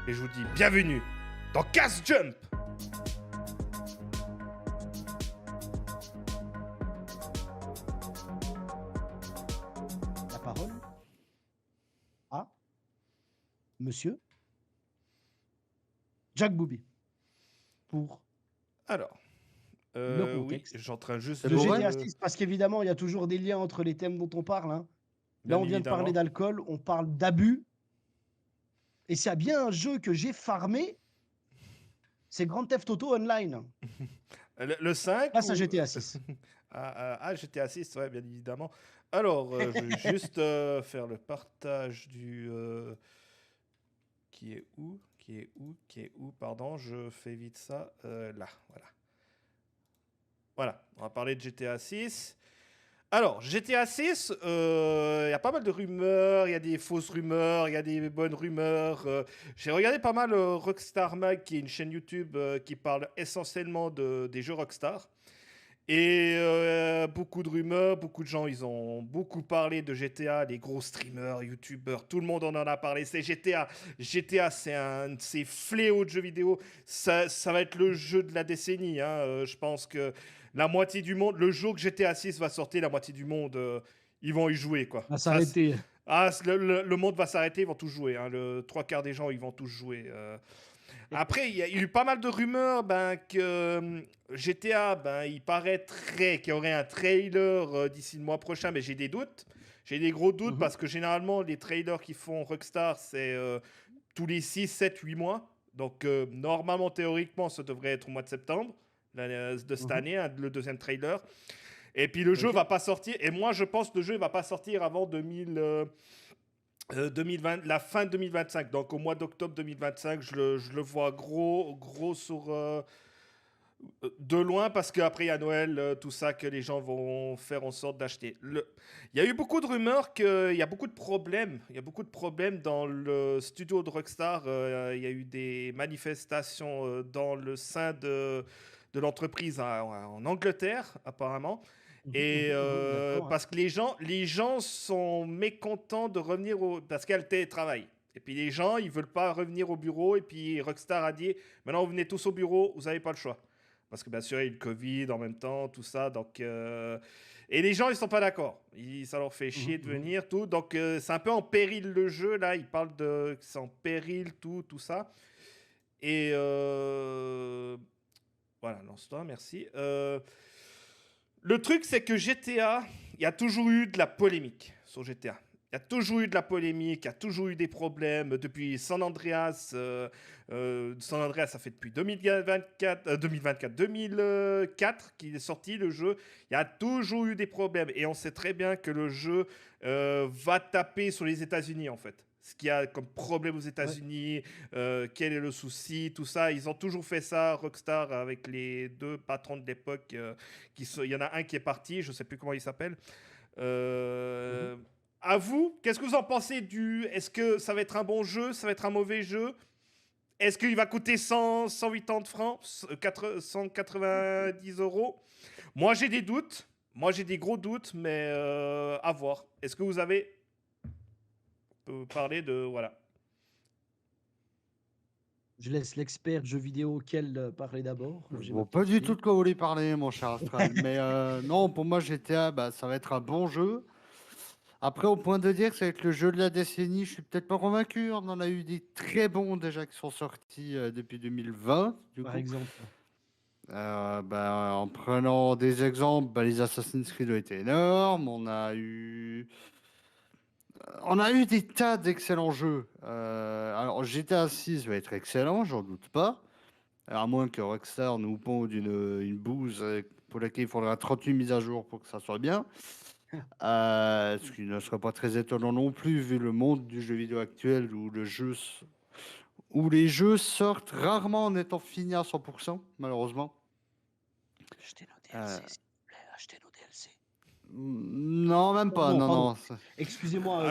et je vous dis bienvenue dans Cast Jump. La parole à Monsieur Jack Booby pour Alors, le oui, contexte je suis en train juste de bon, GTA ouais 6, parce qu'évidemment, il y a toujours des liens entre les thèmes dont on parle. Hein. Là, bien on vient de parler évidemment. d'alcool, on parle d'abus. Et s'il y a bien un jeu que j'ai farmé, c'est Grand Theft Auto Online. Le 5 Grâce à ou... GTA 6. GTA 6, ouais, bien évidemment. Alors, je vais juste faire le partage du... Qui est où? Pardon, je fais vite ça. Là, voilà. Voilà, on va parler de GTA 6. Alors, GTA 6, il y a pas mal de rumeurs, il y a des fausses rumeurs, il y a des bonnes rumeurs. J'ai regardé pas mal Rockstar Mag, qui est une chaîne YouTube qui parle essentiellement des jeux Rockstar. Et beaucoup de rumeurs, beaucoup de gens, ils ont beaucoup parlé de GTA, les gros streamers, youtubeurs, tout le monde en a parlé. C'est GTA. GTA, c'est fléau de jeux vidéo. Ça va être le jeu de la décennie. Hein. Je pense que la moitié du monde, le jour que GTA 6 va sortir, la moitié du monde, ils vont y jouer, quoi. On va s'arrêter. Le monde va s'arrêter, ils vont tous jouer. Hein. Le trois quarts des gens, ils vont tous jouer. Après, il y a eu pas mal de rumeurs que GTA, il paraîtrait qu'il y aurait un trailer d'ici le mois prochain, mais j'ai des doutes. J'ai des gros doutes parce que généralement, les trailers qui font Rockstar, c'est tous les 6, 7, 8 mois. Donc, normalement, théoriquement, ça devrait être au mois de septembre de cette année, hein, le deuxième trailer. Et puis, le jeu va pas sortir. Et moi, je pense que le jeu ne va pas sortir avant 2020, la fin 2025, donc au mois d'octobre 2025, je le vois gros sur de loin parce qu'après il y a Noël, tout ça que les gens vont faire en sorte d'acheter. Il y a eu beaucoup de rumeurs qu'il y a beaucoup de problèmes, dans le studio de Rockstar. Il y a eu des manifestations dans le sein de l'entreprise en Angleterre apparemment. Et parce que les gens sont mécontents de revenir parce qu'il y a le télétravail. Et puis les gens, ils veulent pas revenir au bureau. Et puis Rockstar a dit, maintenant vous venez tous au bureau, vous n'avez pas le choix. Parce que bien sûr, il y a eu le Covid en même temps, tout ça. Donc, et les gens, ils sont pas d'accord. Ça leur fait chier de venir, tout. Donc, c'est un peu en péril le jeu, là. Ils parlent de... C'est en péril, tout ça. Et... Voilà, lance-toi, merci. Le truc, c'est que GTA, il y a toujours eu de la polémique sur GTA. Il y a toujours eu de la polémique, il y a toujours eu des problèmes. Depuis San Andreas, San Andreas, ça fait depuis 2004 qu'il est sorti le jeu. Il y a toujours eu des problèmes. Et on sait très bien que le jeu va taper sur les États-Unis, en fait. Ce qu'il y a comme problème aux États-Unis, quel est le souci, tout ça. Ils ont toujours fait ça, Rockstar, avec les deux patrons de l'époque. Il y en a un qui est parti, je ne sais plus comment il s'appelle. À vous, qu'est-ce que vous en pensez Est-ce que ça va être un bon jeu, ça va être un mauvais jeu? Est-ce qu'il va coûter 180 francs, 190 euros? Moi, j'ai des doutes. Moi, j'ai des gros doutes, mais à voir. Est-ce que vous avez... parler de... Voilà. Je laisse l'expert jeux vidéo Kel parler d'abord. Je vois pas du tout de quoi vous voulez parler, mon cher Astral. Mais non, pour moi, GTA, ça va être un bon jeu. Après, au point de dire que ça va être le jeu de la décennie, je suis peut-être pas convaincu. On en a eu des très bons déjà qui sont sortis depuis 2020, du Par coup. exemple. En prenant des exemples, les Assassin's Creed ont été énormes. On a eu des tas d'excellents jeux. Alors, GTA 6 va être excellent, j'en doute pas. À moins que Rockstar nous pond une bouse pour laquelle il faudra 38 mises à jour pour que ça soit bien. Ce qui ne serait pas très étonnant non plus, vu le monde du jeu vidéo actuel où les jeux sortent rarement en étant finis à 100%, malheureusement. Achetez nos DLC, s'il vous plaît. Achetez nos DLC. Non, même pas. Non, Non, pardon. non. Excusez-moi,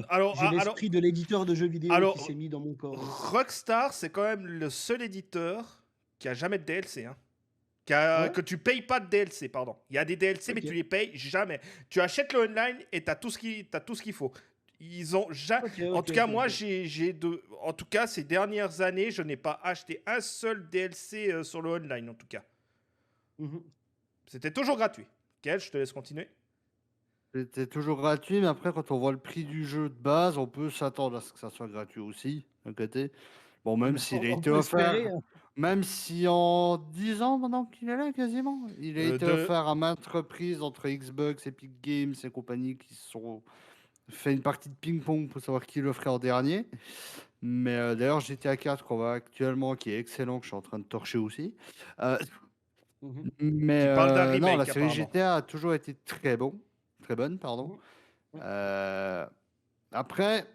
Alors, j'ai l'esprit de l'éditeur de jeux vidéo qui s'est mis dans mon corps. Rockstar, c'est quand même le seul éditeur qui a jamais de DLC. Hein. Que tu payes pas de DLC, pardon. Il y a des DLC, mais tu les payes jamais. Tu achètes le online et tu as tout ce qu'il faut. Ils ont ja- Ok, En ok, tout cas, ok, moi, ok. en tout cas, ces dernières années, je n'ai pas acheté un seul DLC sur le online, en tout cas. Mhm. C'était toujours gratuit. Quel, je te laisse continuer. C'était toujours gratuit, mais après, quand on voit le prix du jeu de base, on peut s'attendre à ce que ça soit gratuit aussi, d'un côté. Bon, même s'il a On été peut espérer, offert, hein. même si en 10 ans maintenant qu'il est là, quasiment, il a été De... offert à maintes reprises entre Xbox, Epic Games et compagnie qui se sont fait une partie de ping-pong pour savoir qui le ferait en dernier. Mais d'ailleurs, GTA 4, qu'on voit actuellement, qui est excellent, que je suis en train de torcher aussi. Euh, Mhm. mais qui parle d'un non, la remake, série apparemment. GTA a toujours été très bonne, pardon. Mhm. Ouais. Euh, Après,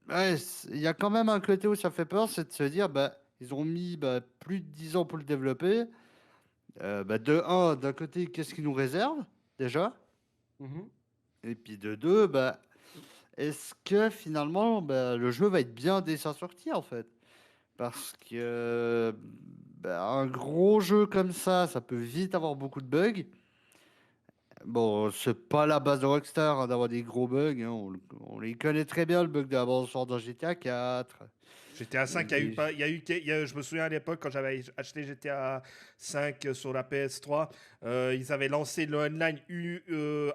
ouais, il y a quand même un côté où ça fait peur, c'est de se dire, bah, ils ont mis plus de 10 ans pour le développer. De un, d'un côté, qu'est-ce qu'ils nous réservent déjà? Mhm. Et puis de deux, est-ce que finalement, le jeu va être bien dès sa sortie en fait? Parce que un gros jeu comme ça peut vite avoir beaucoup de bugs. Bon, c'est pas la base de Rockstar hein, d'avoir des gros bugs, hein. On les connaît très bien, le bug de la bande son dans GTA 4. GTA 5, il y a eu Les- pas, je me souviens à l'époque quand j'avais acheté GTA 5 sur la PS3, ils avaient lancé le online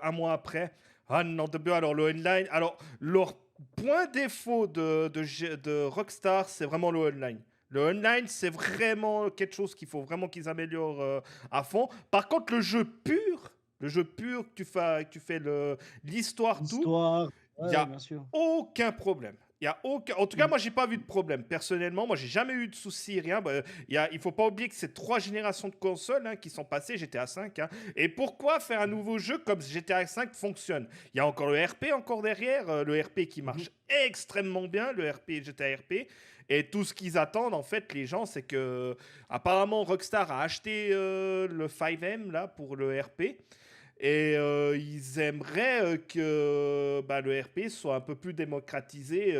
un mois après. Ah non, de bien, alors le online, alors leur point défaut de Rockstar, c'est vraiment le online. Le online, c'est vraiment quelque chose qu'il faut vraiment qu'ils améliorent à fond. Par contre, le jeu pur, que tu fais l'histoire, tout, L'histoire. il Ouais, n'y ouais, a bien sûr. aucun problème. Il y a aucun... En tout cas, Mhm. moi, j'ai pas vu de problème. Personnellement, moi, j'ai jamais eu de soucis, rien. Il faut pas oublier que c'est 3 générations de consoles qui sont passées, GTA 5. Et pourquoi faire un nouveau jeu comme GTA 5 fonctionne? Il y a encore le RP encore derrière, le RP qui Mhm. marche extrêmement bien, le RP GTA RP. Et tout ce qu'ils attendent, en fait, les gens, c'est que apparemment Rockstar a acheté le 5M là pour le RP. Et ils aimeraient que le RP soit un peu plus démocratisé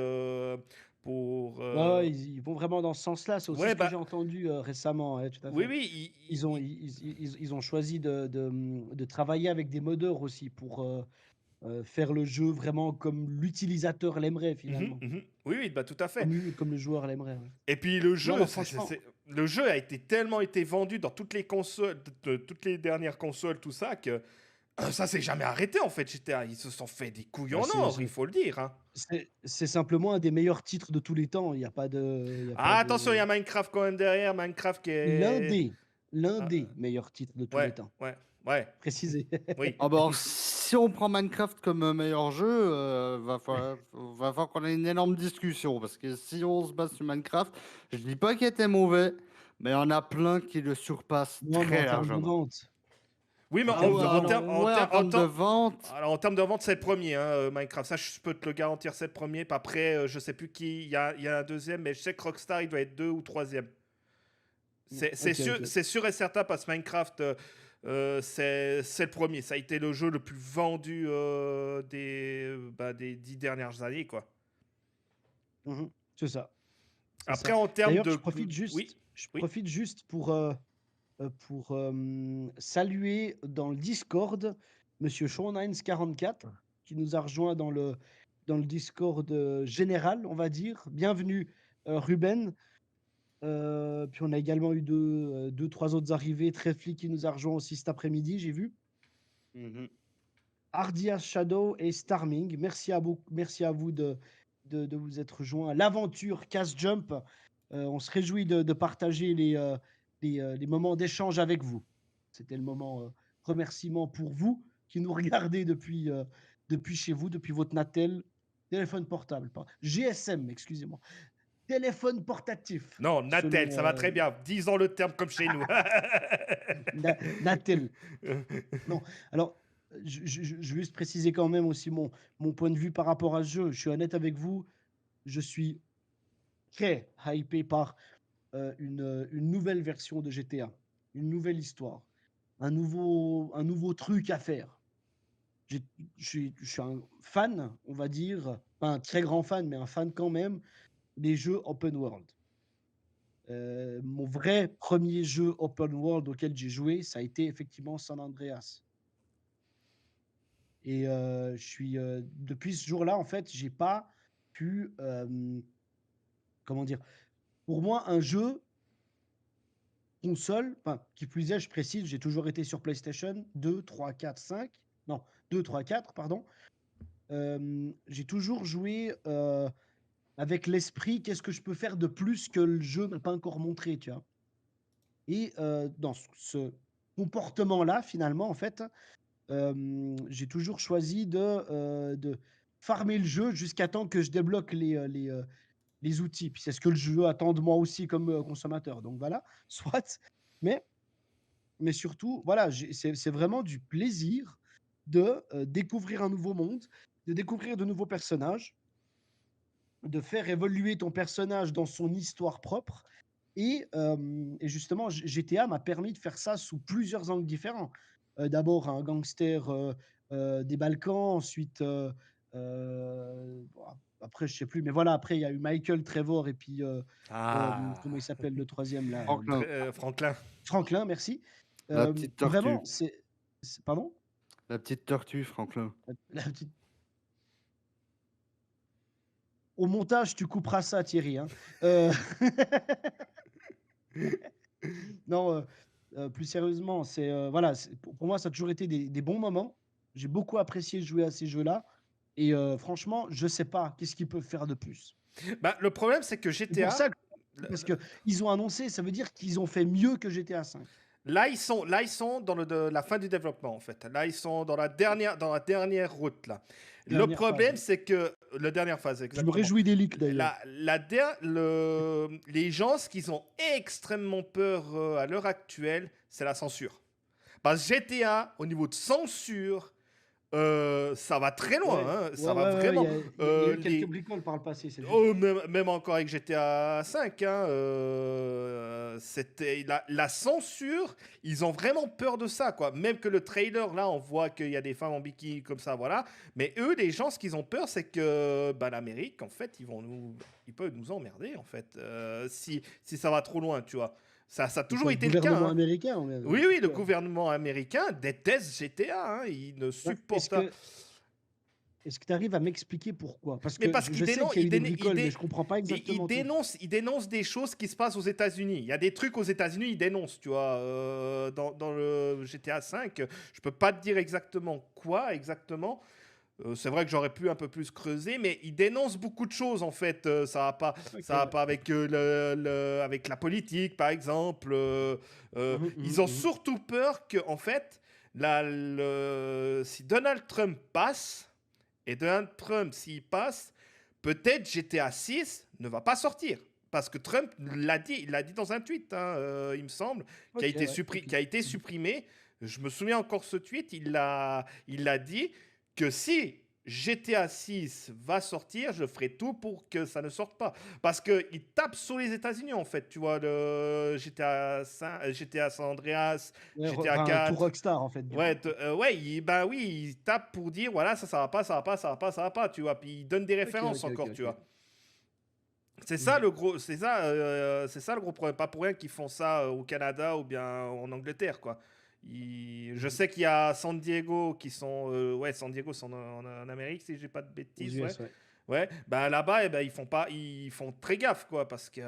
pour... Ouais, ouais, ils vont vraiment dans ce sens-là. C'est aussi Ouais, ce que j'ai entendu récemment. Ouais, tout à oui, fait. oui, Ils ont choisi de travailler avec des modeurs aussi pour faire le jeu vraiment comme l'utilisateur l'aimerait mhm, finalement. mhm. Oui, oui, tout à fait. Comme le joueur l'aimerait. Ouais. Et puis le Non, jeu, non, franchement. le jeu a été tellement été vendu dans toutes les consoles, toutes les dernières consoles, tout ça, que ça s'est jamais arrêté en fait, GTA. Ils se sont fait des couilles Bah, en or, il faut le dire. c'est simplement un des meilleurs titres de tous les temps. Il y a pas de, il y a pas Ah, attention, il y de. a Minecraft quand même derrière, Minecraft qui L'un est... des, l'un Ah, des meilleurs titres de tous les ouais, temps. ouais, ouais, Précisé. oui. Ah bah, alors, si on prend Minecraft comme meilleur jeu, va falloir qu'on ait une énorme discussion. Parce que si on se base sur Minecraft, je dis pas qu'il était mauvais, mais il y en a plein qui le surpassent Non, mais en très termes de largement. vente. Oui, mais En Ah termes ouais, de vente. ouais, en termes de vente, alors, en termes de vente, c'est le premier, Minecraft. Ça, je peux te le garantir, c'est le premier. Puis après, je sais plus qui. Il y a un deuxième, mais je sais que Rockstar, il doit être deux ou troisième. Ok, ok. C'est sûr et certain parce que Minecraft, c'est le premier. Ça a été le jeu le plus vendu des 10 dernières années, quoi. Mhm. C'est ça. C'est Après, ça. en termes D'ailleurs, de... Oui, je oui. profite juste pour saluer dans le Discord Monsieur Shawninez44 qui nous a rejoint dans le Discord général, on va dire. Bienvenue, Ruben. Puis on a également eu deux, trois autres arrivées. Trefli qui nous a rejoint aussi cet après-midi, j'ai vu. Mhm. Ardias Shadow et Starming. Merci à vous de vous être rejoints à l'aventure Cast Jump. On se réjouit de partager les moments d'échange avec vous. C'était le moment remerciement pour vous qui nous regardez depuis chez vous, depuis votre Natel, téléphone portable, GSM, excusez-moi, téléphone portatif, Non, Natel, selon ça va très bien. Disons le terme comme chez nous. Natel. Non, alors, je veux juste préciser quand même aussi mon point de vue par rapport à ce jeu. Je suis honnête avec vous, je suis très hypé par une nouvelle version de GTA, une nouvelle histoire, un nouveau truc à faire. J'ai- je suis un fan, on va dire, pas un très grand fan, mais un fan quand même, des jeux open world. Mon vrai premier jeu open world auquel j'ai joué, ça a été effectivement San Andreas. Et depuis ce jour-là, en fait, j'ai pas pu, comment dire, pour moi, un jeu console, enfin, qui plus est, je précise, j'ai toujours été sur PlayStation 2, 3, 4, 5. Non, 2, 3, 4, pardon. J'ai toujours joué avec l'esprit, qu'est-ce que je peux faire de plus que le jeu m'a pas encore montré, tu vois. Et dans ce comportement-là, finalement, en fait, j'ai toujours choisi de farmer le jeu jusqu'à temps que je débloque les outils. Puis c'est ce que le jeu attend de moi aussi comme consommateur. Donc voilà, soit. Mais, mais surtout, voilà, c'est vraiment du plaisir de découvrir un nouveau monde, de découvrir de nouveaux personnages, de faire évoluer ton personnage dans son histoire propre. Et justement, GTA m'a permis de faire ça sous plusieurs angles différents. D'abord, un gangster des Balkans, ensuite, bon, après, je sais plus, mais voilà, après, il y a eu Michael, Trevor, et puis, Ah, comment il s'appelle le troisième là Franklin, Franklin. Franklin, merci. la petite tortue. Vraiment, pardon? La petite tortue, Franklin. La petite- Au montage, tu couperas ça, Thierry, hein. Non, plus sérieusement, voilà, pour moi, ça a toujours été des bons moments. J'ai beaucoup apprécié jouer à ces jeux-là. Et franchement, je sais pas qu'est-ce qu'ils peuvent faire de plus. Bah, le problème, c'est que C'est pour GTA, ça que, parce qu'ils ont annoncé, ça veut dire qu'ils ont fait mieux que GTA 5. là, ils sont dans la fin du développement, en fait. Là, ils sont dans la dernière route, là. Le Dernière problème, phase. c'est que... La dernière phase, Je me exactement. réjouis des leaks d'ailleurs. Les gens, ce qu'ils ont extrêmement peur à l'heure actuelle, c'est la censure. Parce que GTA, au niveau de censure, ça va très loin. Ouais. Hein, ça Ouais, va ouais, vraiment. il y a eu Les- quelques bricoles par le passé, c'est juste. Oh, même encore avec GTA 5, hein, c'était la censure, ils ont vraiment peur de ça, quoi. Même que le trailer, là, on voit qu'il y a des femmes en bikini comme ça, voilà. Mais eux, les gens, ce qu'ils ont peur, c'est que bah, l'Amérique, en fait, ils peuvent nous emmerder, en fait, si ça va trop loin, tu vois. Ça a toujours été Le le cas. gouvernement Hein. américain. Oui, le gouvernement américain déteste GTA, hein, il ne supporte pas. Est-ce que tu arrives à m'expliquer pourquoi? Parce Mais que parce je qu'il sais dénonce, qu'il y a eu des bricoles, mais je comprends pas exactement tout. il dénonce des choses qui se passent aux États-Unis. Il y a des trucs aux États-Unis, il dénonce, tu vois. Dans le GTA V, je peux pas te dire exactement quoi exactement. C'est vrai que j'aurais pu un peu plus creuser, mais il dénonce beaucoup de choses en fait. Ça va pas avec avec la politique, par exemple. Ils ont surtout peur que, en fait, si Donald Trump passe. Et Donald Trump, s'il passe, peut-être GTA 6 ne va pas sortir. Parce que Trump l'a dit, il l'a dit dans un tweet, hein, il me semble, qui a été supprimé. Je me souviens encore ce tweet, il a dit que si GTA 6 va sortir, je ferai tout pour que ça ne sorte pas. Parce qu'il tape sur les États-Unis, en fait. Tu vois, le GTA San Andreas, GTA 4. Tout Rockstar, en fait. Ouais, il tape pour dire voilà, ça va pas, ça va pas, ça va pas, ça va pas, tu vois. Puis il donne des références encore, tu vois. C'est ça le gros, c'est ça le gros problème. Pas pour rien qu'ils font ça au Canada ou bien en Angleterre, quoi. Je sais qu'il y a San Diego qui sont, San Diego sont en Amérique si j'ai pas de bêtises, ouais. Ouais, bah là-bas, ils font très gaffe, quoi, parce que.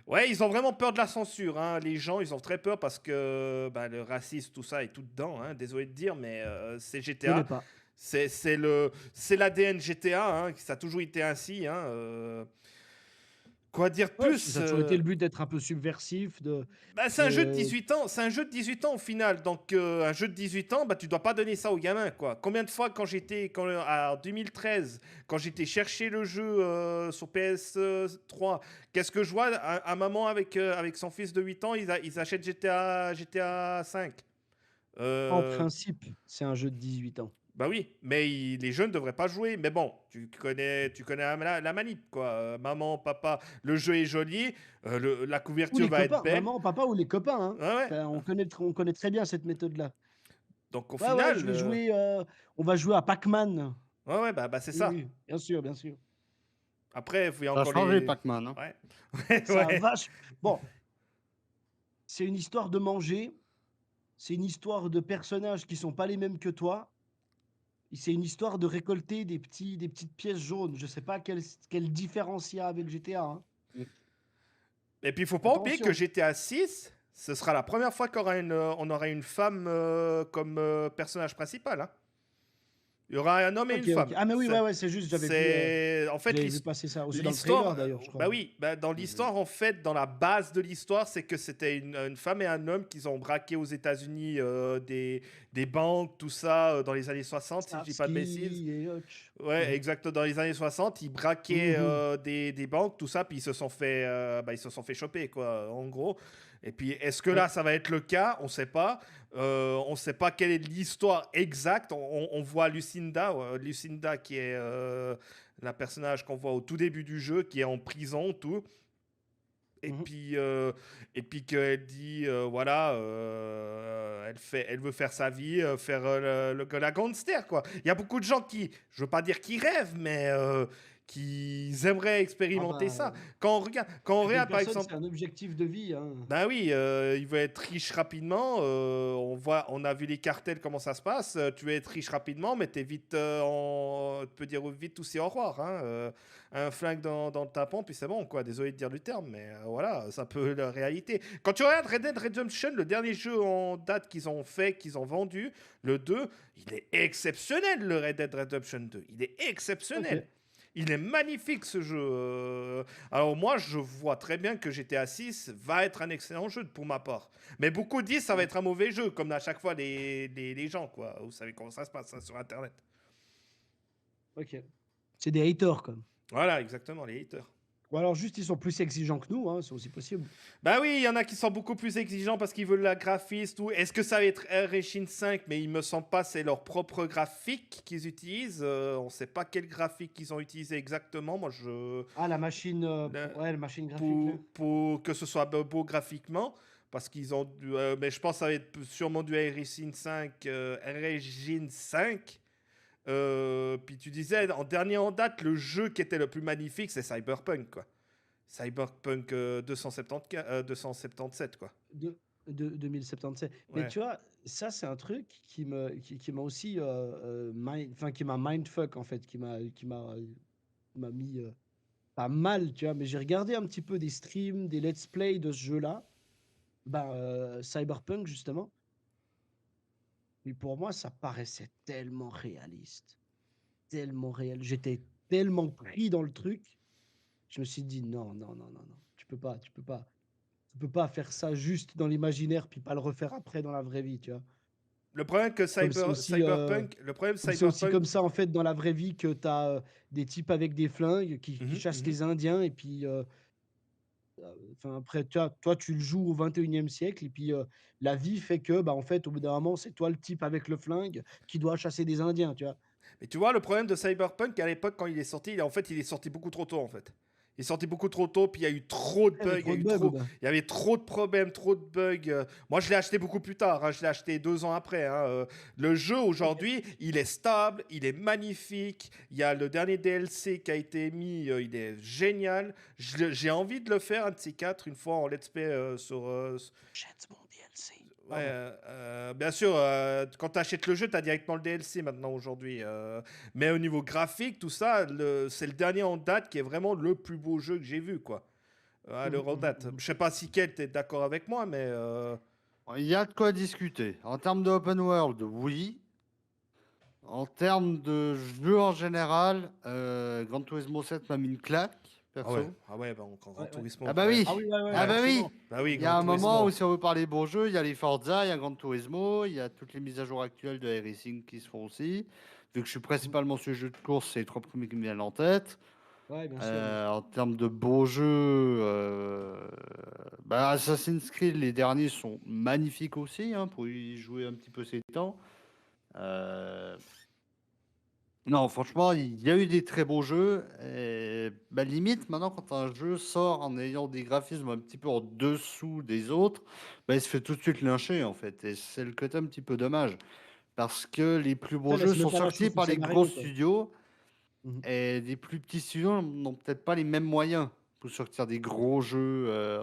Ouais, ils ont vraiment peur de la censure. Hein. Les gens, ils ont très peur parce que le racisme, tout ça est tout dedans. Hein. Désolé de dire, mais c'est GTA. C'est l'ADN GTA. Hein. Ça a toujours été ainsi. Hein. Quoi dire plus Ça a toujours été le but d'être un peu subversif. C'est un jeu de 18 ans. C'est un jeu de 18 ans au final. Donc, un jeu de 18 ans, tu dois pas donner ça aux gamins, quoi. Combien de fois, en 2013, quand j'étais chercher le jeu sur PS3, qu'est-ce que je vois un maman avec son fils de 8 ans, ils achètent GTA 5. En principe, c'est un jeu de 18 ans. Bah oui, mais les jeunes ne devraient pas jouer. Mais bon, tu connais la manip, quoi. Maman, papa, le jeu est joli, la couverture va être belle. Maman, papa ou les copains. Hein. Ouais. On connaît très bien cette méthode-là. Donc au final, je vais jouer, on va jouer à Pac-Man. Ouais, c'est ça. Oui, bien sûr. Ça Après, il y a a encore changé Pac-Man. Hein. Ouais. Ça vache. Bon, c'est une histoire de manger. C'est une histoire de personnages qui sont pas les mêmes que toi. C'est une histoire de récolter des petites pièces jaunes. Je sais pas quelle différence il y a avec GTA, hein. Et puis, il faut pas oublier que Attention. GTA 6, ce sera la première fois on aura une femme comme personnage principal, hein. Il y aura un homme et une Ok, ok. femme. Ah, mais oui, ouais, c'est juste, En fait, j'avais vu passer ça aussi dans le l'histoire. trailer d'ailleurs, je crois. Bah oui, bah dans l'histoire, en fait, dans la base de l'histoire, c'est que c'était une femme et un homme qui ont braqué aux États-Unis des banques, tout ça, dans les années 60, si je dis pas de bêtises. Starsky et Hutch. Ouais, exact. Dans les années 60, ils braquaient Mhm. des banques, tout ça, puis ils se sont fait choper, quoi, en gros. Et puis, est-ce que Ouais. là, ça va être le cas? On sait pas. On sait pas quelle est l'histoire exacte. On voit Lucinda qui est la personnage qu'on voit au tout début du jeu, qui est en prison, tout. Et Mhm. puis, qu'elle dit, voilà, elle veut faire sa vie, faire la gangster, quoi. Il y a beaucoup de gens je veux pas dire qui rêvent, mais qui aimeraient Ah expérimenter ça. bah, Quand on certaines regarde, par personnes, exemple, c'est un objectif de vie, hein. ben oui, il veut être riche rapidement. On a vu les cartels, comment ça se passe. Tu veux être riche rapidement, mais t'es vite, tu peux dire vite aussi au revoir, hein. Un flingue dans le tapon, puis c'est bon, quoi. Désolé de dire le terme, mais voilà, c'est un peu la réalité. Quand tu regardes Red Dead Redemption, le dernier jeu en date qu'ils ont fait, qu'ils ont vendu, le 2, il est exceptionnel, le Red Dead Redemption 2. Il est Ok. exceptionnel. Il est magnifique ce jeu. Alors moi, je vois très bien que GTA 6 va être un excellent jeu pour ma part. Mais beaucoup disent que ça va être un mauvais jeu, comme à chaque fois les gens, quoi. Vous savez comment ça se passe, hein, sur Internet. Ok. C'est des haters, quoi. Voilà, exactement, les haters. Ou alors juste, ils sont plus exigeants que nous, hein, c'est aussi possible. Bah oui, il y en a qui sont beaucoup plus exigeants parce qu'ils veulent la graphiste. Tout. Est-ce que ça va être Engine 5? Mais il me semble pas, c'est leur propre graphique qu'ils utilisent. On sait pas quel graphique qu'ils ont utilisé exactement. Moi, Ah, la machine, la- ouais, la machine graphique, là. pour que ce soit beau graphiquement. Parce qu'ils ont. Mais je pense que ça va être sûrement du Engine 5. Engine 5. Puis tu disais, en dernier en date, le jeu qui était le plus magnifique, c'est Cyberpunk, quoi. Cyberpunk 277, quoi. De 2077. Mais Ouais. tu vois, ça, c'est un truc qui m'a aussi, enfin, qui m'a mindfuck, en fait, qui m'a mis pas mal, tu vois. Mais j'ai regardé un petit peu des streams, des let's play de ce jeu-là, ben, Cyberpunk, justement. Mais pour moi, ça paraissait tellement réaliste. Tellement réel. J'étais tellement pris dans le truc. Je me suis dit, non, non, non, non, non. Tu peux pas faire ça juste dans l'imaginaire puis pas le refaire après dans la vraie vie, tu vois. Le problème que Comme c'est aussi, Cyberpunk. comme ça en fait dans la vraie vie que tu as des types avec des flingues qui Mhm, chassent mhm. les Indiens et puis enfin après toi tu le joues au 21e siècle et puis la vie fait que bah en fait au bout d'un moment c'est toi le type avec le flingue qui doit chasser des Indiens, tu vois. Mais tu vois, le problème de Cyberpunk, à l'époque, quand il est sorti, il est sorti beaucoup trop tôt, en fait. Il est sorti beaucoup trop tôt, puis il y a eu trop de Il y avait bugs, trop de bugs, bah. il y avait trop de problèmes, trop de bugs. Moi, je l'ai acheté beaucoup plus tard, hein, je l'ai acheté 2 ans après, hein. Le jeu, Ok. aujourd'hui, il est stable, il est magnifique. Il y a le dernier DLC qui a été mis, il est génial. J'ai envie de le faire, un de ces quatre, une fois en let's play Jette mon DLC. Ouais, Pardon. bien sûr, quand tu achètes le jeu, tu as directement le DLC maintenant aujourd'hui. Mais au niveau graphique, tout ça, c'est le dernier en date qui est vraiment le plus beau jeu que j'ai vu, quoi. À l'heure en date. Je sais pas si Kelt est d'accord avec moi, mais Il y a de quoi discuter. En termes de open world, oui. En termes de jeu en général, Gran Turismo 7 m'a mis une claque, perso. ah ouais, bah, Gran Ouais, ouais. Ah Turismo, bah ouais, oui, Ah oui, ouais, ouais, ah ouais. bah oui. forcément. Bah oui, Il y a Gran un moment où Turismo. si on veut parler beaux jeux, il y a les Forza, il y a Gran Turismo, il y a toutes les mises à jour actuelles de iRacing qui se font aussi. Vu que je suis Mhm. principalement sur les jeux de course, c'est les trois premiers qui me viennent en tête. Ouais, bien sûr, bien sûr. En termes de beaux jeux, bah, Assassin's Creed, les derniers sont magnifiques aussi, hein, pour y jouer un petit peu ces temps. Euh, Non, franchement, il y a eu des très beaux jeux. Et, bah, limite, maintenant, quand un jeu sort en ayant des graphismes un petit peu en dessous des autres, bah, il se fait tout de suite lyncher, en fait. Et c'est le côté un petit peu dommage. Parce que les plus beaux Ça jeux laisse même sont pas la sortis chance au par les gros scénario, quoi. studios. Mhm. Et des plus petits studios n'ont peut-être pas les mêmes moyens pour sortir des gros jeux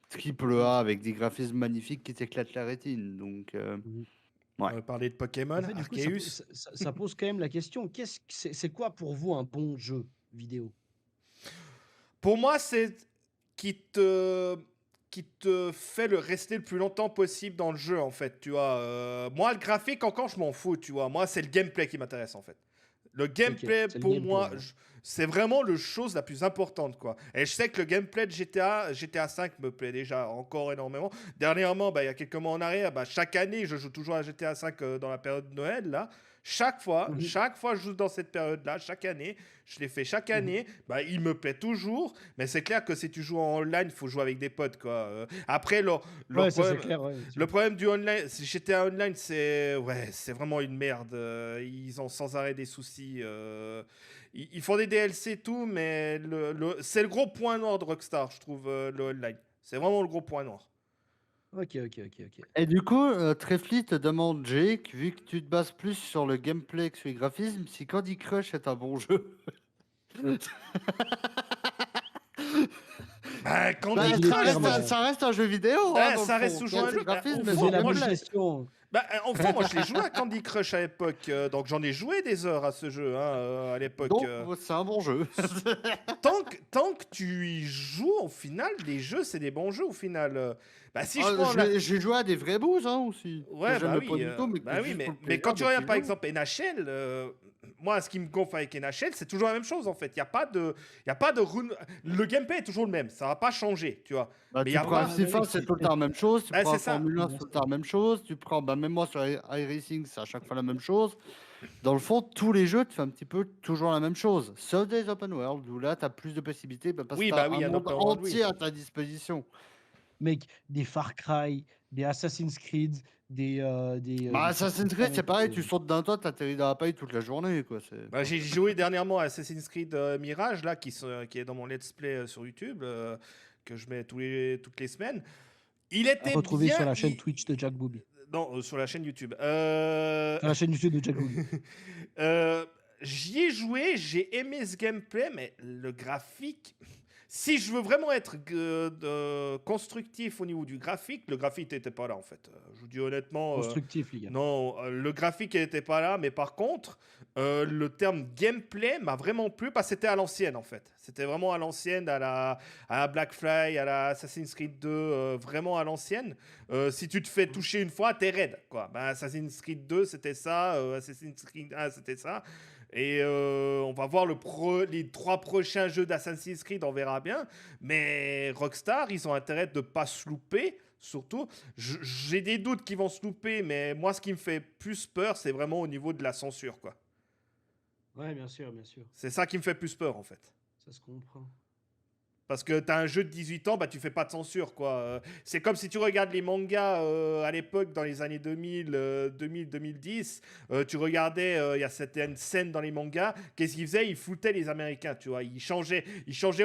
triple Ouais, A avec des graphismes magnifiques qui t'éclatent la rétine. Donc, mhm. Ouais. On va parler de Pokémon, En fait, du coup, ça, Arceus. ça pose quand même la question, c'est quoi pour vous un bon jeu vidéo? Pour moi, c'est qui te qui te fait rester le plus longtemps possible dans le jeu, en fait, tu vois. Moi, le graphique, encore, je m'en fous, tu vois. Moi, c'est le gameplay qui m'intéresse, en fait. Le Ok, gameplay, c'est le pour gameplay, moi, ouais. c'est vraiment le chose la plus importante, quoi. Et je sais que le gameplay de GTA 5 me plaît déjà encore énormément. Dernièrement, bah, il y a quelques mois en arrière, bah, chaque année, je joue toujours à GTA 5 dans la période de Noël, là. Mhm, Chaque fois, je joue dans cette période-là, chaque année. Je l'ai fait chaque mhm. année. Bah, il me plaît toujours. Mais c'est clair que si tu joues en online, il faut jouer avec des potes, quoi. Après, leur Ouais, ça c'est problème, clair, ouais, bien le sûr. problème du online, GTA Online, c'est ouais, c'est vraiment une merde. Ils ont sans arrêt des soucis. Ils font des DLC et tout, mais c'est le gros point noir de Rockstar, je trouve, le online. C'est vraiment le gros point noir. Ok, ok, ok, ok. Et du coup, Trefly te demande, Jake, vu que tu te bases plus sur le gameplay que sur les graphismes, si Candy Crush est un bon jeu. Bah, Bah, Candy il est Crush, clairement. Ça reste un jeu vidéo, hein, bah, dans le ça reste fond. toujours T'as un ses jeu. Bah, graphismes, mais Posez c'est enfant, la moi, même gameplay. question. enfant, moi, je l'ai joué à Candy Crush à l'époque. Donc, j'en ai joué des heures à ce jeu, hein, à l'époque. Donc, c'est un bon jeu. Tant que tu y joues, au final, les jeux, c'est des bons jeux, au final. Bah, si je Ah, prends la. j'ai joué à des vrais boosts hein, aussi, que Ouais, j'aimais pas du tout, mais que bah oui, juste pour le mais plaisir quand tu de regardes petit par jeu. exemple NHL, moi, ce qui me gonfle avec NHL, c'est toujours la même chose en fait. Il y a pas de le gameplay est toujours le même, ça va pas changer, tu vois. Bah, Mais il y tu a prends un pas. Ouais, FIFA, mec, c'est tout le temps la même chose. Tu Ouais, prends c'est un ça. Formule 1, c'est bien tout le sûr. temps la même chose. Tu prends, bah, même moi sur iRacing, c'est à chaque fois la même chose. Dans le fond, tous les jeux, tu fais un petit peu toujours la même chose. Sauf des open world, où là, tu as plus de possibilités bah, parce que Oui, tu bah as oui, un un monde open world, oui. entier à ta disposition. Mec, des Far Cry, des Assassin's Creed, Bah, des trucs comme Assassin's ça, Creed, c'est mec. pareil, tu sautes d'un toit, t'atterris dans la paille toute la journée, quoi. Bah, Enfin, j'ai joué dernièrement à Assassin's Creed Mirage là, qui est dans mon let's play sur YouTube, que je mets toutes les semaines. Il À était retrouver bien. sur la chaîne Twitch de Jack Booby. Non, sur la chaîne YouTube. Sur la chaîne YouTube de Jack Booby. Euh, J'y ai joué, j'ai aimé ce gameplay, mais le graphique. Si je veux vraiment être constructif au niveau du graphique, le graphique n'était pas là en fait. Je vous dis honnêtement, Constructif, les gars. non, le graphique n'était pas là, mais par contre, le terme gameplay m'a vraiment plu parce que c'était à l'ancienne en fait. C'était vraiment à l'ancienne, à la Black Flag, à la Assassin's Creed 2, vraiment à l'ancienne. Si tu te fais toucher une fois, t'es raide. Quoi. Ben, Assassin's Creed 2, c'était ça. Assassin's Creed 1, c'était ça. Et on va voir les 3 prochains jeux d'Assassin's Creed, on verra bien. Mais Rockstar, ils ont intérêt de ne pas se louper. Surtout, j'ai des doutes qu'ils vont se louper, mais moi, ce qui me fait plus peur, c'est vraiment au niveau de la censure, quoi. Ouais, bien sûr, bien sûr. C'est ça qui me fait plus peur, en fait. Ça se comprend. Parce que t'as un jeu de 18 ans, bah tu fais pas de censure, quoi. C'est comme si tu regardes les mangas à l'époque, dans les années 2000, 2010, tu regardais, il y a certaines scènes dans les mangas, qu'est-ce qu'ils faisaient? Ils foutaient les Américains, tu vois. Ils changeaient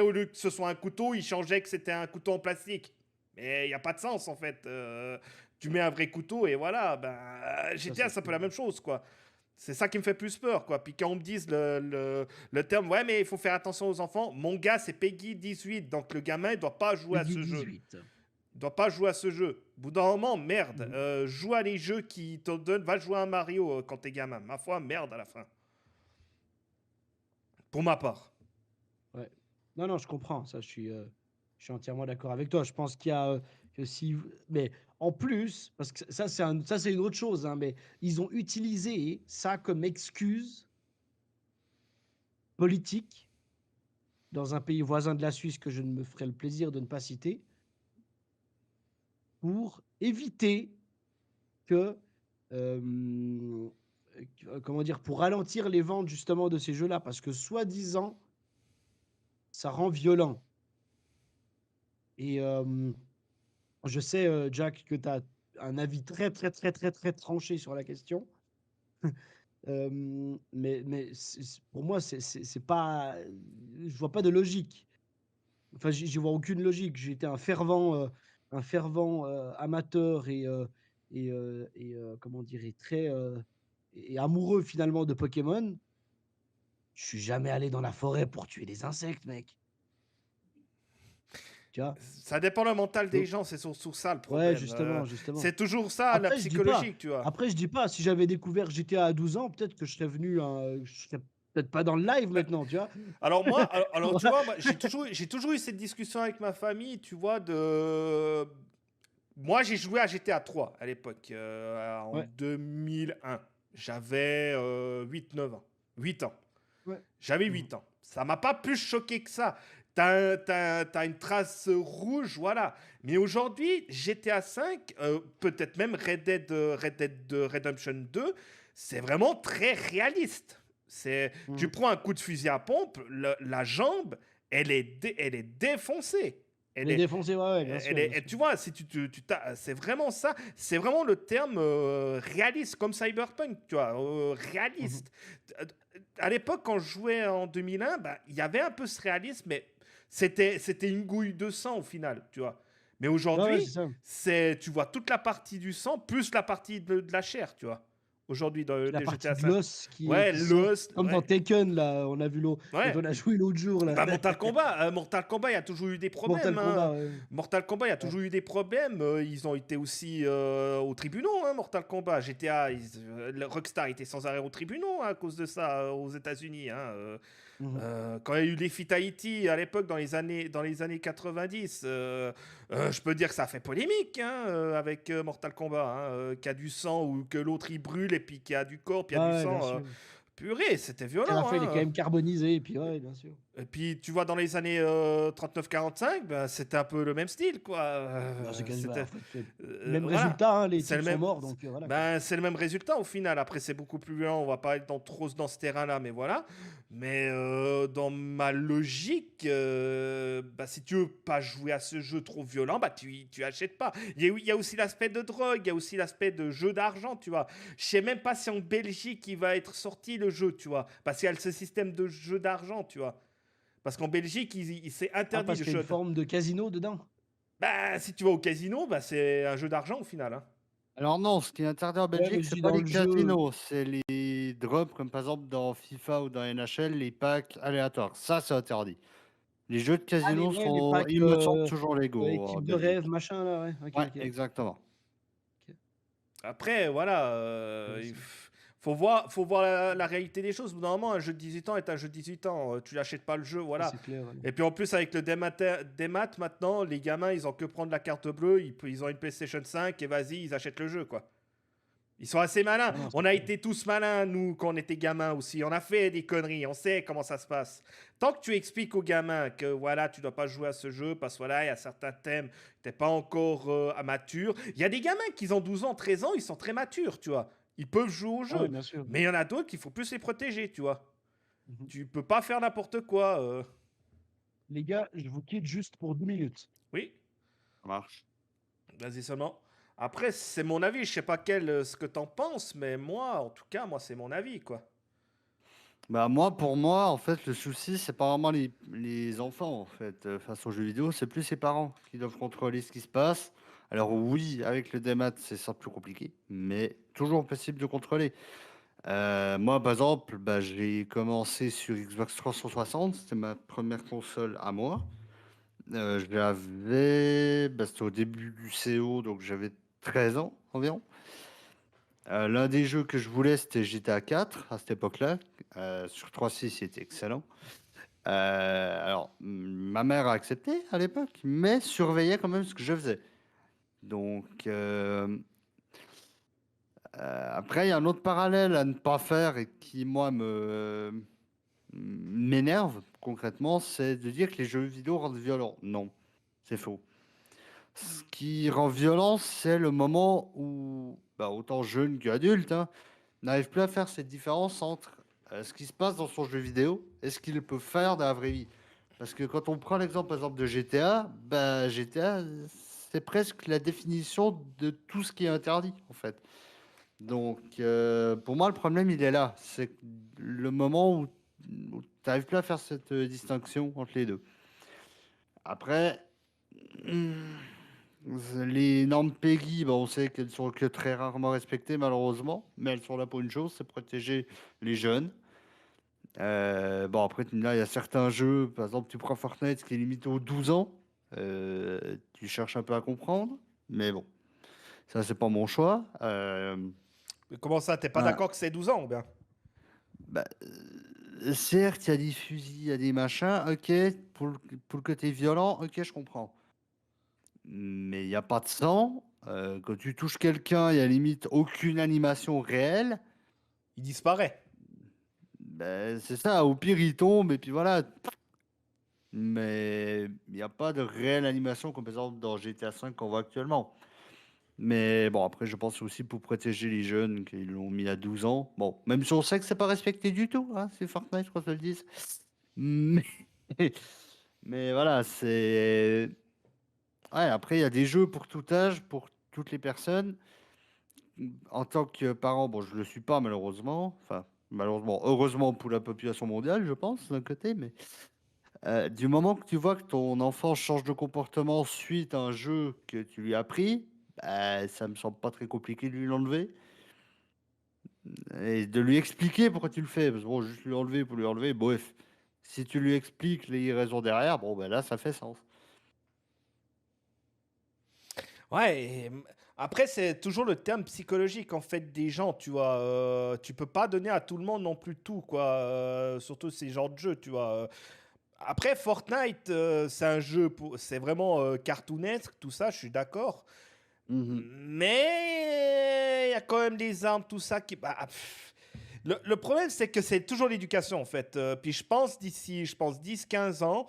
au lieu que ce soit un couteau, ils changeaient que c'était un couteau en plastique. Mais il n'y a pas de sens, en fait. Tu mets un vrai couteau et voilà, ben, Ça, GTA, c'est c'est un peu sûr. la même chose, quoi. C'est ça qui me fait plus peur, quoi. Puis quand on me dise le terme, ouais, mais il faut faire attention aux enfants, mon gars, c'est Peggy 18, donc le gamin, il doit pas jouer à Peggy ce jeu. 18. Il doit pas jouer à ce jeu. Au bout d'un moment, merde, Mhm. joue à les jeux qui te donnent, va jouer à Mario quand t'es gamin. Ma foi, merde à la fin. Pour ma part. Ouais. Non, non, je comprends. Ça, je suis entièrement d'accord avec toi. Je pense qu'il y a que si, mais en plus, parce que ça, c'est une autre chose, hein, mais ils ont utilisé ça comme excuse politique dans un pays voisin de la Suisse que je ne me ferai le plaisir de ne pas citer, pour éviter que, comment dire, pour ralentir les ventes justement de ces jeux-là, parce que soi-disant, ça rend violent. Et je sais, Jack, que tu as un avis très, très, très, très, très tranché sur la question. Mais pour moi, c'est pas. Je vois pas de logique. Enfin, j'y vois aucune logique. J'étais un fervent amateur comment dire, et très et amoureux finalement de Pokémon. Je suis jamais allé dans la forêt pour tuer des insectes, mec. tu vois. Ça dépend le mental des Donc, gens, c'est surtout ça le ouais, problème. justement. C'est toujours ça, la Après, je dis pas. psychologique, tu vois. Après, je dis pas. Si j'avais découvert GTA à 12 ans, peut-être que je serais venu. Je serais peut-être pas dans le live Ben, maintenant, tu vois. alors moi, alors tu Voilà. vois, moi, j'ai toujours eu cette discussion avec ma famille, tu vois, de... Moi, j'ai joué à GTA 3 à l'époque, en Ouais, 2001. J'avais 8-9 ans. 8 ans. ouais. J'avais Mhm. 8 ans. Ça m'a pas plus choqué que ça. T'as une trace rouge, voilà. Mais aujourd'hui, GTA 5, peut-être même Red Dead Redemption 2, c'est vraiment très réaliste. Tu Mhm. prends un coup de fusil à pompe, la jambe, elle est défoncée. Elle Les est, défoncer, ouais, ouais, bien sûr, bien sûr. tu vois, si c'est vraiment ça, c'est vraiment le terme réaliste, comme Cyberpunk, tu vois, Mhm. réaliste. À l'époque, quand je jouais en 2001, bah, il y avait un peu ce réalisme, mais c'était une gouille de sang au final, tu vois. Mais Ouais, ouais, aujourd'hui, c'est ça. tu vois toute la partie du sang plus la partie de la chair, tu vois. Aujourd'hui, dans Puis la les partie GTA de 5. l'os Ouais, qui sort. Lost, Comme dans ouais. Taken, là, on a vu quand Ouais. on a joué l'autre jour, là. Bah, Mortal Kombat, il y a toujours eu des Mortal problèmes, hein. Kombat, ouais. Mortal Kombat, il y a Ouais. toujours eu des problèmes. Ils ont été aussi aux tribunaux, hein, Mortal Kombat. GTA, le Rockstar était sans arrêt aux tribunaux, hein, à cause de ça aux États-Unis, hein. Mhm. Quand il y a eu les Fatality à l'époque, dans les années 90, je peux dire que ça a fait polémique, hein, avec Mortal Kombat, hein, qu'il y a du sang ou que l'autre il brûle et puis qu'il y a du corps, puis il y a Ouais, du ouais, bien sang. sûr. Purée, c'était Puis à la violent, fin, il est quand hein. même carbonisé, et puis ouais, bien sûr. Et puis, tu vois, dans les années 39-45, ben, c'était un peu le même style, quoi. Bah, c'est quasiment, en C'était. fait, même Voilà. résultat, hein, les C'est le types sont même. morts, donc voilà, quoi. Ben, c'est le même résultat au final. Après, c'est beaucoup plus violent. On va pas être trop dans ce terrain-là, mais voilà. Mais dans ma logique, bah, si tu veux pas jouer à ce jeu trop violent, bah, tu achètes pas. Il y a aussi l'aspect de drogue, il y a aussi l'aspect de jeu d'argent, tu vois. Je sais même pas si en Belgique il va être sorti le jeu, tu vois. Parce qu'il y a ce système de jeu d'argent, tu vois. Parce qu'en Belgique, il s'est Ah, interdit parce le qu'il y a une jeu. forme de casino dedans? Bah, si tu vas au casino, bah, c'est un jeu d'argent au final, hein. Alors non, ce qui est interdit en Ouais, mais Belgique, je c'est dis pas dans les le jeu. casinos, c'est les drops, comme par exemple dans FIFA ou dans NHL, les packs aléatoires. Ça, c'est interdit. Les jeux de Ah, casino ouais, les sont, packs il me semble, toujours légaux en équipe de rêve, Belgique. machin, là, ouais. Ok, Ouais, ok. exactement. Ok. Après, voilà, Intéressant. faut voir la réalité des choses. Normalement, un jeu de 18 ans est un jeu de 18 ans. Tu n'achètes pas le jeu, Ça, voilà. c'est clair, ouais. Et puis en plus, avec le démat maintenant, les gamins, ils ont que prendre la carte bleue, ils ont une PlayStation 5 et vas-y, ils achètent le jeu, quoi. Ils sont assez malins. Ah non, On c'est a clair. été tous malins, nous, quand on était gamins aussi. On a fait des conneries, on sait comment ça se passe. Tant que tu expliques aux gamins que voilà, tu dois pas jouer à ce jeu parce que voilà, il y a certains thèmes, t'es pas encore mature. Il y a des gamins qui ont 12 ans, 13 ans, ils sont très matures, tu vois. Ils peuvent jouer au Ah ouais, jeu. bien sûr. Mais il y en a d'autres qu'il faut plus les protéger, tu vois. Mhm. Tu peux pas faire n'importe quoi. Les gars, je vous quitte juste pour 2 minutes. Oui, Ça marche. vas-y seulement. Après, c'est mon avis. Je sais pas ce que t'en penses, mais moi, en tout cas, moi, c'est mon avis, quoi. Bah moi, pour moi, en fait, le souci, c'est pas vraiment les enfants, en fait, face aux jeux vidéo, c'est plus les parents qui doivent contrôler ce qui se passe. Alors oui, avec le démat, c'est ça plus compliqué, mais toujours possible de contrôler. Moi, par exemple, bah, j'ai commencé sur Xbox 360, c'était ma première console à moi. Bah, c'était au début du CO, donc j'avais 13 ans environ. L'un des jeux que je voulais, c'était GTA 4 à cette époque-là. Sur 3.6, c'était excellent. Alors, ma mère a accepté à l'époque, mais surveillait quand même ce que je faisais. Donc, après, il y a un autre parallèle à ne pas faire et qui, moi, m'énerve concrètement, c'est de dire que les jeux vidéo rendent violents. Non, c'est faux. Ce qui rend violent, c'est le moment où, bah, autant jeune qu'adulte, hein, n'arrive plus à faire cette différence entre ce qui se passe dans son jeu vidéo et ce qu'il peut faire dans la vraie vie. Parce que quand on prend l'exemple, par exemple, de GTA, bah, GTA, c'est presque la définition de tout ce qui est interdit, en fait. Donc, pour moi, le problème, il est là. C'est le moment où tu n'arrives plus à faire cette distinction entre les deux. Après, hmm, les normes PEGI, bah, on sait qu'elles sont que très rarement respectées, malheureusement, mais elles sont là pour une chose, c'est protéger les jeunes. Bon, après, là, il y a certains jeux, par exemple, tu prends Fortnite qui est limité aux 12 ans. Tu cherches un peu à comprendre, mais bon, ça, c'est pas mon choix. Mais comment ça, t'es pas Ouais. d'accord que c'est 12 ans ou bien? Bah, certes, il y a des fusils, il y a des machins, ok, pour le côté violent, ok, je comprends. Mais il n'y a pas de sang. Quand tu touches quelqu'un, il n'y a limite aucune animation réelle. Il disparaît. Ben, c'est ça, au pire, il tombe et puis voilà. Mais il n'y a pas de réelle animation comme par exemple dans GTA V qu'on voit actuellement. Mais bon, après, je pense aussi pour protéger les jeunes qu'ils l'ont mis à 12 ans. Bon, même si on sait que c'est pas respecté du tout, hein, c'est Fortnite, qu'on se le dise. Mais, mais voilà, c'est. Ouais, après, il y a des jeux pour tout âge, pour toutes les personnes. En tant que parent, bon, je le suis pas malheureusement. Enfin, malheureusement, heureusement pour la population mondiale, je pense, d'un côté. Mais du moment que tu vois que ton enfant change de comportement suite à un jeu que tu lui as pris, bah, ça me semble pas très compliqué de lui l'enlever. Et de lui expliquer pourquoi tu le fais. Parce que bon, juste lui enlever pour lui enlever, bref. Si tu lui expliques les raisons derrière, bon, ben là, ça fait sens. Ouais, après, c'est toujours le terme psychologique en fait des gens, tu vois. Tu peux pas donner à tout le monde non plus tout, quoi. Surtout ces genres de jeux, tu vois. Après, Fortnite, c'est un jeu, c'est vraiment cartoonesque, tout ça, je suis d'accord. Mhm. Mais il y a quand même des armes, tout ça qui. Le problème, c'est que c'est toujours l'éducation, en fait. Puis je pense d'ici, je pense 10 15 ans,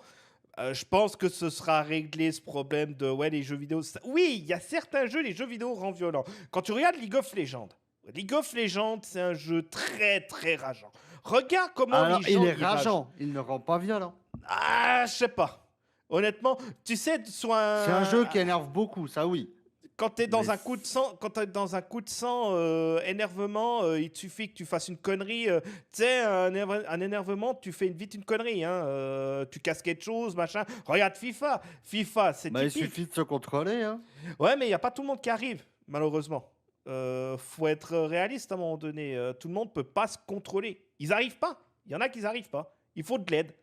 je pense que ce sera réglé ce problème de ouais, les jeux vidéo. Oui, il y a certains jeux, les jeux vidéo rendent violents. Quand tu regardes League of Legends, c'est un jeu très très rageant. Regarde comment Alors, les il gens est y ragent. rageant, il ne rend pas violent. Ah, je sais pas. Honnêtement, tu sais, C'est un jeu qui énerve beaucoup, ça oui. quand tu es Mais dans un coup de sang, quand t'es dans un coup de sang, énervement, il te suffit que tu fasses une connerie. Tu sais, un énervement, tu fais vite une connerie. Hein, tu casses quelque chose, machin. Regarde FIFA. FIFA, c'est bah, il typique. suffit de se contrôler, hein. Ouais, mais il n'y a pas tout le monde qui arrive, malheureusement. Faut être réaliste à un moment donné. Tout le monde peut pas se contrôler. Ils n'arrivent pas. Il y en a qui n'arrivent pas. Il faut de l'aide.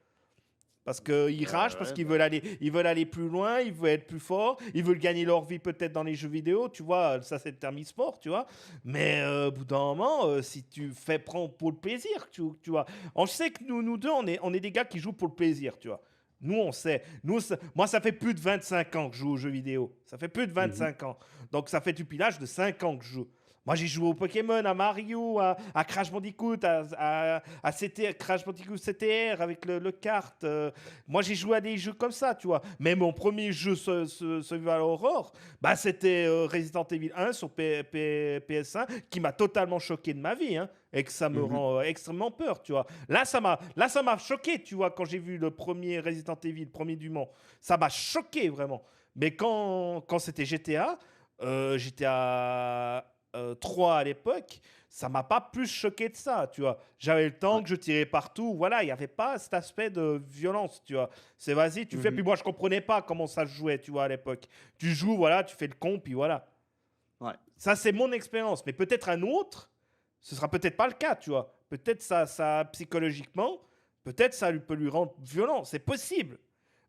Parce qu'ils ragent, parce Ouais, qu'ils bah. ils veulent aller plus loin, ils veulent être plus forts, ils veulent gagner leur vie peut-être dans les jeux vidéo, tu vois, ça c'est le terme e-sport, tu vois. Mais au bout d'un moment, si tu fais prendre pour le plaisir, tu vois. On sait que nous deux, on est des gars qui jouent pour le plaisir, tu vois. Nous, on sait. Moi, ça fait plus de 25 ans que je joue aux jeux vidéo. Ça fait plus de Mhm. 25 ans. Donc, ça fait depuis l'âge de 5 ans que je joue. Moi, j'ai joué au Pokémon, à Mario, à Crash Bandicoot, à Crash Bandicoot CTR avec le kart. Moi, j'ai joué à des jeux comme ça, tu vois. Mais mon premier jeu Survival Horror, bah, c'était Resident Evil 1 sur PS1 qui m'a totalement choqué de ma vie, hein, et que ça me Mhm. rend extrêmement peur, tu vois. Là, ça m'a choqué, tu vois, quand j'ai vu le premier Resident Evil, le premier du Mans. Ça m'a choqué, vraiment. Mais quand c'était GTA, GTA 3 à l'époque, ça m'a pas plus choqué de ça, tu vois. J'avais le temps Ouais. que je tirais partout, voilà, il n'y avait pas cet aspect de violence, tu vois. C'est vas-y, tu fais, Mhm. puis moi je comprenais pas comment ça se jouait, tu vois, à l'époque. Tu joues, voilà, tu fais le con, puis voilà. Ouais. Ça, c'est mon expérience, mais peut-être un autre, ce sera peut-être pas le cas, tu vois. Peut-être ça psychologiquement, peut-être ça peut lui rendre violent, c'est possible.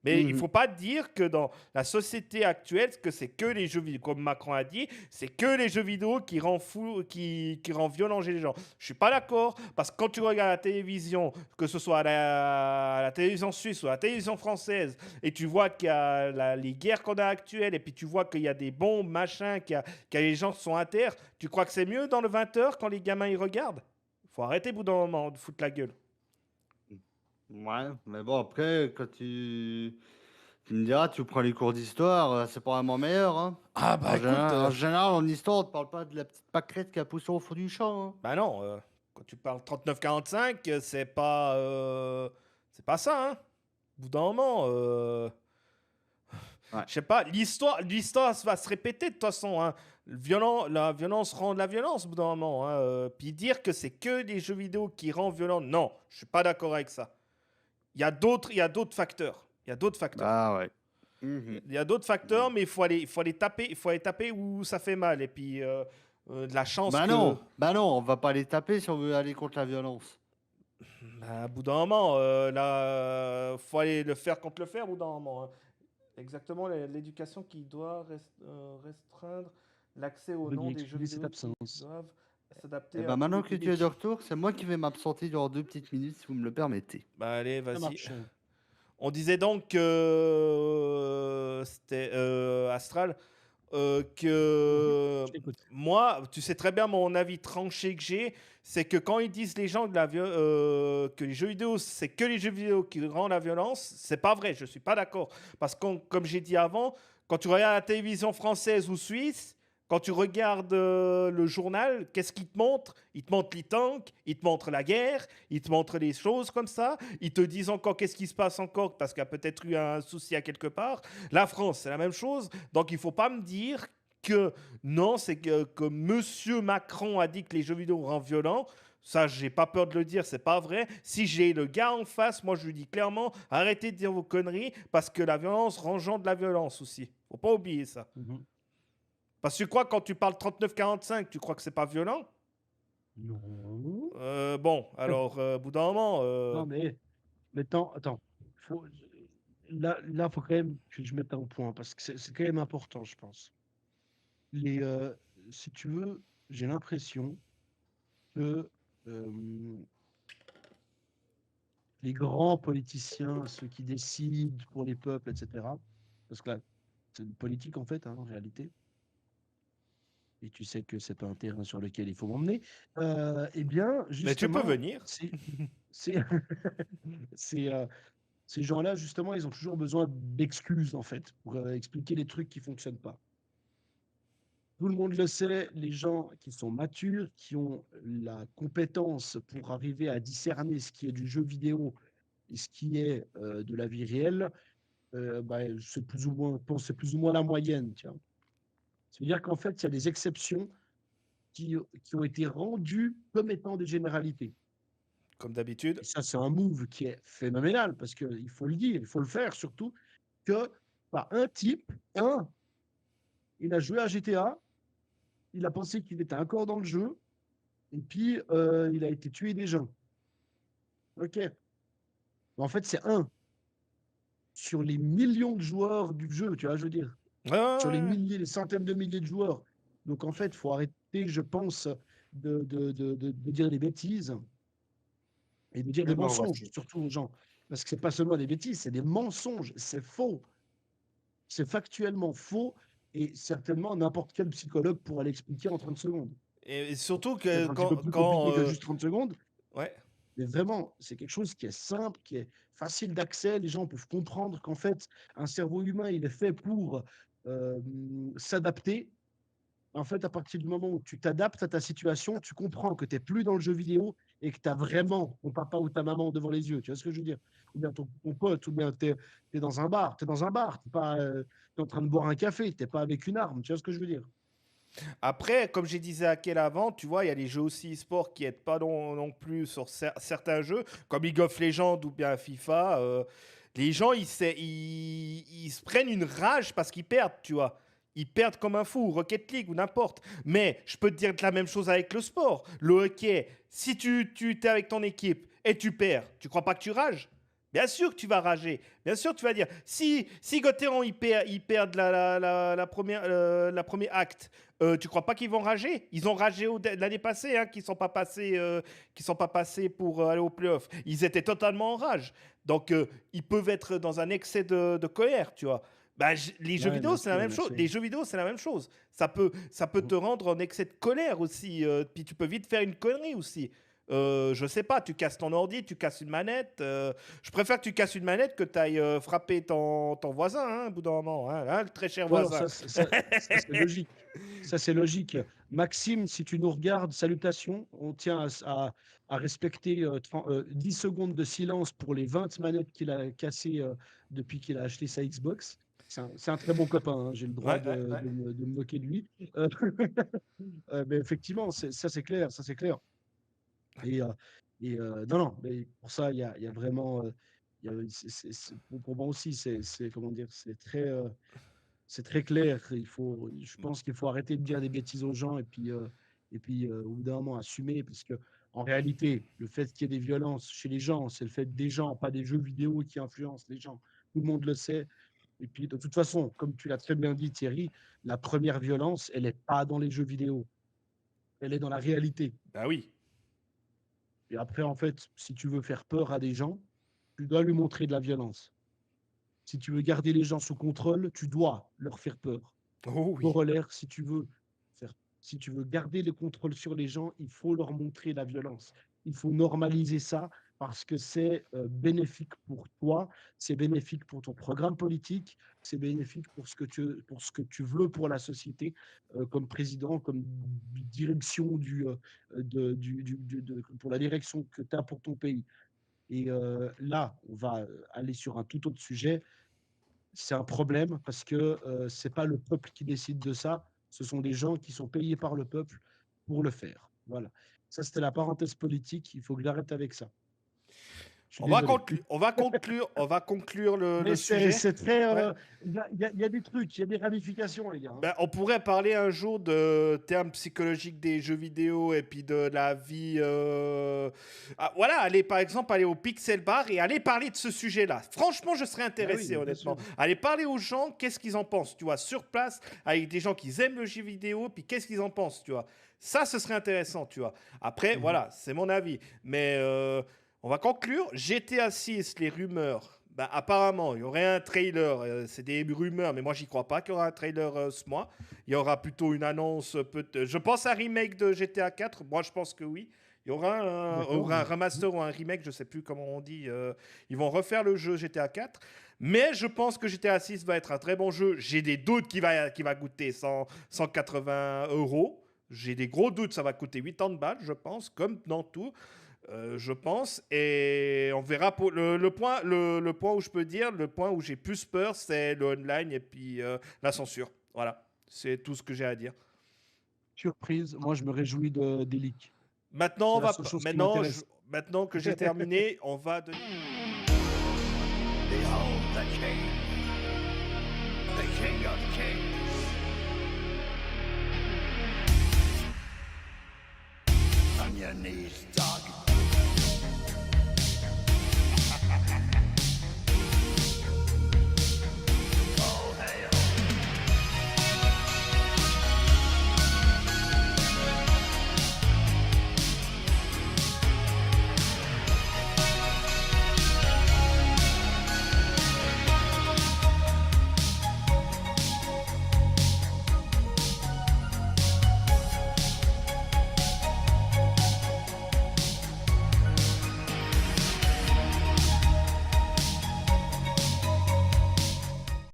Mais il Mhm. faut pas dire que dans la société actuelle, que c'est que les jeux vidéo, comme Macron a dit, c'est que les jeux vidéo qui rend fou, qui rend violent chez les gens. Je suis pas d'accord parce que quand tu regardes la télévision, que ce soit à la télévision suisse ou à la télévision française, et tu vois qu'il y a les guerres qu'on a actuelles, et puis tu vois qu'il y a des bombes, machin, qu'il y a les gens qui sont à terre, tu crois que c'est mieux dans le 20h quand les gamins ils regardent? Faut arrêter au bout d'un moment de foutre la gueule. Ouais, mais bon, après, quand tu me diras, tu prends les cours d'histoire, c'est pas vraiment meilleur, hein. Ah bah écoute, En général, en histoire, on te parle pas de la petite pâquerette qui a poussé au fond du champ, hein. bah non, quand tu parles 39-45, c'est pas ça, hein. Au bout d'un moment, Ouais. je sais pas, l'histoire va se répéter de toute façon, hein. La violence rend de la violence au bout d'un moment, hein. Puis dire que c'est que les jeux vidéo qui rendent violent, non, je suis pas d'accord avec ça. Il y a d'autres facteurs. Il y a d'autres facteurs. Bah ouais. Mhm. Il y a d'autres facteurs, mais il faut aller taper où ça fait mal. Et puis, de la chance que, Bah non, on va pas les taper si on veut aller contre la violence. bah, à bout d'un moment, là, faut aller le faire contre le fer, au bout d'un moment, hein. Exactement, l'éducation qui doit restreindre l'accès aux noms Veuillez des jeux excuser cette vidéo qui absence. doivent Et s'adapter à ben tous les maintenant que tu es de publics. retour, c'est moi qui vais m'absenter durant 2 petites minutes, si vous me le permettez. Bah allez, Ça vas-y. marche. On disait donc que c'était Astral, Mhm. que Je t'écoute. moi, tu sais très bien mon avis tranché que j'ai, c'est que quand ils disent les gens que les jeux vidéo, c'est que les jeux vidéo qui rendent la violence, c'est pas vrai, je suis pas d'accord. Parce que comme j'ai dit avant, quand tu regardes la télévision française ou suisse, quand tu regardes le journal, qu'est-ce qu'ils te montrent? Ils te montrent les tanks, ils te montrent la guerre, ils te montrent des choses comme ça, ils te disent encore qu'est-ce qui se passe encore parce qu'il y a peut-être eu un souci à quelque part. La France, c'est la même chose. Donc il ne faut pas me dire que non, c'est que Monsieur Macron a dit que les jeux vidéo rendent violents. Ça, j'ai pas peur de le dire, c'est pas vrai. Si j'ai le gars en face, moi je lui dis clairement, arrêtez de dire vos conneries parce que la violence engendre de la violence aussi. Faut pas oublier ça. Mhm. Parce que tu crois quand tu parles 39-45, tu crois que c'est pas violent? Non. Bon, alors, au bout d'un moment, Non, mais attends. Faut, là, faut quand même que je mette un point parce que c'est quand même important, je pense. Les, euh, Si tu veux, j'ai l'impression que les grands politiciens, ceux qui décident pour les peuples, etc., parce que là, c'est une politique en fait, hein, en réalité, et tu sais que c'est pas un terrain sur lequel il faut m'emmener, eh bien, mais tu peux justement, venir. c'est, c'est, ces gens-là, justement, ils ont toujours besoin d'excuses, en fait, pour expliquer les trucs qui fonctionnent pas. Tout le monde le sait, les gens qui sont matures, qui ont la compétence pour arriver à discerner ce qui est du jeu vidéo et ce qui est de la vie réelle, bah, c'est plus ou moins, je pense que c'est plus ou moins la moyenne. Tiens. C'est-à-dire qu'en fait, il y a des exceptions qui ont été rendues comme étant des généralités. Comme d'habitude. Et ça, c'est un move qui est phénoménal parce qu'il faut le dire, il faut le faire surtout, que bah, un type, il a joué à GTA, il a pensé qu'il était encore dans le jeu, et puis il a été tué des gens. Ok. Mais en fait, c'est un sur les millions de joueurs du jeu, tu vois, je veux dire. Ouais, ouais, Sur les ouais. milliers, les centaines de milliers de joueurs. Donc en fait, il faut arrêter, je pense, de dire des bêtises et de dire Eh des ben, on va mensonges, surtout aux gens. Parce que c'est pas seulement des bêtises, c'est des mensonges, c'est faux. C'est factuellement faux et certainement n'importe quel psychologue pourra l'expliquer en 30 secondes. Et surtout Peut-être que un petit peu plus quand compliqué que juste 30 secondes, ouais. mais vraiment, c'est quelque chose qui est simple, qui est facile d'accès. Les gens peuvent comprendre qu'en fait, un cerveau humain, il est fait pour euh, s'adapter. En fait, à partir du moment où tu t'adaptes à ta situation, tu comprends que tu n'es plus dans le jeu vidéo et que tu as vraiment ton papa ou ta maman devant les yeux. Tu vois ce que je veux dire? Ou bien ton pote, ou bien tu es dans un bar. Tu es dans un bar, tu es en train de boire un café, tu n'es pas avec une arme. Tu vois ce que je veux dire? Après, comme j'ai disais à quel avant, tu vois, il y a les jeux aussi e-sport qui n'aident pas non plus sur certains jeux, comme League of Legends ou bien FIFA. Les gens, ils se prennent une rage parce qu'ils perdent, tu vois. Ils perdent comme un fou, Rocket League ou n'importe. Mais je peux te dire la même chose avec le sport. Le hockey, si tu es avec ton équipe et tu perds, tu crois pas que tu rages? Bien sûr que tu vas rager. Bien sûr que tu vas dire, si Gauthieron il perd la première acte, tu crois pas qu'ils vont rager? Ils ont ragé l'année passée, hein, qui sont pas passés pour aller au playoff. Ils étaient totalement en rage. Donc, ils peuvent être dans un excès de colère, tu vois. Bah, les jeux Ouais, vidéo, bien c'est la sûr, même bien chose. sûr. Les jeux vidéo, c'est la même chose. Ça peut te rendre en excès de colère aussi. Puis tu peux vite faire une connerie aussi. Je sais pas, tu casses ton ordi, tu casses une manette. Je préfère que tu casses une manette que tu ailles frapper ton voisin, hein, au bout d'un moment, hein, le très cher Ouais, alors voisin. ça, c'est logique. Ça, c'est logique. Maxime, si tu nous regardes, salutations. On tient à respecter 10 secondes de silence pour les 20 manettes qu'il a cassées depuis qu'il a acheté sa Xbox. C'est un très bon copain, hein. J'ai le droit Ouais, ouais, ouais. de me moquer de lui. Mais effectivement, ça, c'est clair. Ça, c'est clair. Et, euh, non, non, mais pour ça, il y a vraiment. Pour moi aussi, comment dire, c'est très clair. Je pense qu'il faut arrêter de dire des bêtises aux gens et puis au bout d'un moment, assumer. Parce que, en réalité, le fait qu'il y ait des violences chez les gens, c'est le fait des gens, pas des jeux vidéo qui influencent les gens. Tout le monde le sait. Et puis, de toute façon, comme tu l'as très bien dit, Thierry, la première violence, elle n'est pas dans les jeux vidéo. Elle est dans la réalité. Bah oui. Et après, en fait, si tu veux faire peur à des gens, tu dois lui montrer de la violence. Si tu veux garder les gens sous contrôle, tu dois leur faire peur. Oh oui. Corollaire, si tu veux garder le contrôle sur les gens, il faut leur montrer la violence. Il faut normaliser ça parce que c'est bénéfique pour toi, c'est bénéfique pour ton programme politique, c'est bénéfique pour ce que tu veux pour la société, comme président, comme direction pour la direction que tu as pour ton pays. Et là, on va aller sur un tout autre sujet. C'est un problème parce que ce n'est pas le peuple qui décide de ça, ce sont des gens qui sont payés par le peuple pour le faire. Voilà. Ça, c'était la parenthèse politique. Il faut que j'arrête avec ça. Je suis On va, désolé. on va conclure le Mais sujet. c'est très. Ouais. Il y a des trucs, il y a des ramifications, les gars. Ben, on pourrait parler un jour de termes psychologiques des jeux vidéo et puis de la vie. Voilà, aller par exemple aller au Pixel Bar et aller parler de ce sujet-là. Franchement, je serais intéressé, bien honnêtement. sûr. Aller parler aux gens, qu'est-ce qu'ils en pensent, tu vois, sur place, avec des gens qui aiment le jeu vidéo, puis qu'est-ce qu'ils en pensent, tu vois. Ça, ce serait intéressant, tu vois. Après, voilà, c'est mon avis. Mais on va conclure. GTA 6, les rumeurs. Ben, apparemment, il y aurait un trailer. C'est des rumeurs, mais moi, j'y crois pas qu'il y aura un trailer ce mois. Il y aura plutôt une annonce. Je pense à un remake de GTA 4. Moi, je pense que oui. Il y aura un remaster ou un remake, je sais plus comment on dit. Ils vont refaire le jeu GTA 4. Mais je pense que GTA 6 va être un très bon jeu. J'ai des doutes qu'il va coûter 180 €. J'ai des gros doutes, ça va coûter 80 balles, je pense, comme dans tout. Je pense, et on verra pour le point où je peux dire, le point où j'ai plus peur, c'est le online et puis la censure. Voilà, c'est tout ce que j'ai à dire. Surprise, moi, je me réjouis des leaks. Maintenant, C'est la seule chose qui m'intéresse. maintenant que j'ai terminé, on va donner. Behold the King of Kings. On your knees, darling.